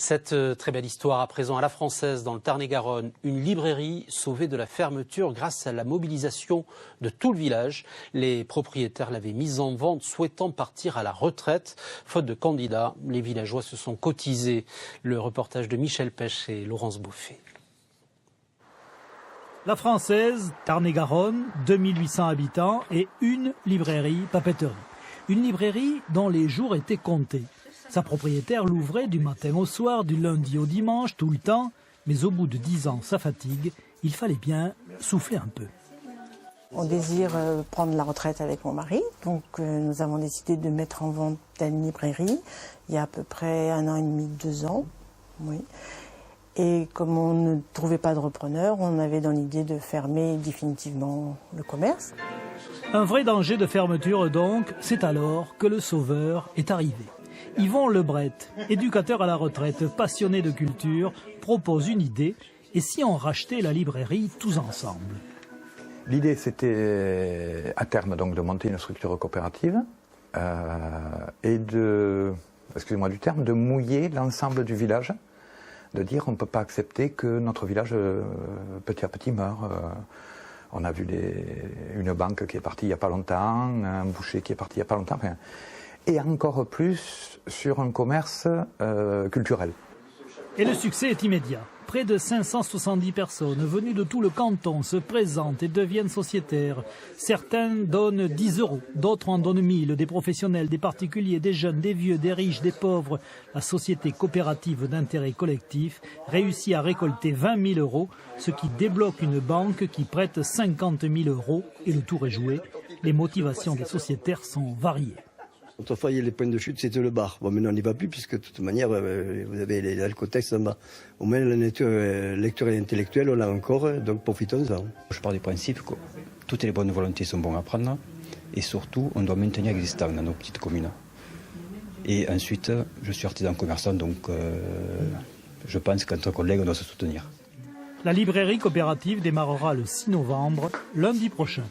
Cette très belle histoire à présent à la Française dans le Tarn-et-Garonne, une librairie sauvée de la fermeture grâce à la mobilisation de tout le village. Les propriétaires l'avaient mise en vente souhaitant partir à la retraite. Faute de candidats, les villageois se sont cotisés. Le reportage de Michel Pêche et Laurence Beaufet. La Française, Tarn-et-Garonne, 2800 habitants et une librairie papeterie. Une librairie dont les jours étaient comptés. Sa propriétaire l'ouvrait du matin au soir, du lundi au dimanche, tout le temps. Mais au bout de 10 ans, ça fatigue. Il fallait bien souffler un peu. On désire prendre la retraite avec mon mari. Donc nous avons décidé de mettre en vente la librairie il y a à peu près 1 an et demi, 2 ans. Oui. Et comme on ne trouvait pas de repreneur, on avait dans l'idée de fermer définitivement le commerce. Un vrai danger de fermeture donc, c'est alors que le sauveur est arrivé. Yvon Lebret, éducateur à la retraite, passionné de culture, propose une idée. Et si on rachetait la librairie tous ensemble? L'idée, c'était à terme donc de monter une structure coopérative et de, excusez-moi du terme, de mouiller l'ensemble du village, de dire on ne peut pas accepter que notre village petit à petit meure. On a vu une banque qui est partie il n'y a pas longtemps, un boucher qui est parti il n'y a pas longtemps, et encore plus sur un commerce culturel. Et le succès est immédiat. Près de 570 personnes venues de tout le canton se présentent et deviennent sociétaires. Certains donnent 10 €, d'autres en donnent 1000, des professionnels, des particuliers, des jeunes, des vieux, des riches, des pauvres. La société coopérative d'intérêt collectif réussit à récolter 20 000 €, ce qui débloque une banque qui prête 50 000 € et le tour est joué. Les motivations des sociétaires sont variées. Autrefois, les points de chute, c'était le bar. Bon, maintenant, on n'y va plus, puisque de toute manière, vous avez l'alcotex en bas. Au moins, la lecture et intellectuelle, on l'a encore, donc profitons-en. Je pars du principe que toutes les bonnes volontés sont bonnes à prendre, et surtout, on doit maintenir l'existant dans nos petites communes. Et ensuite, je suis artisan commerçant, donc je pense qu'entre collègues, on doit se soutenir. La librairie coopérative démarrera le 6 novembre, lundi prochain.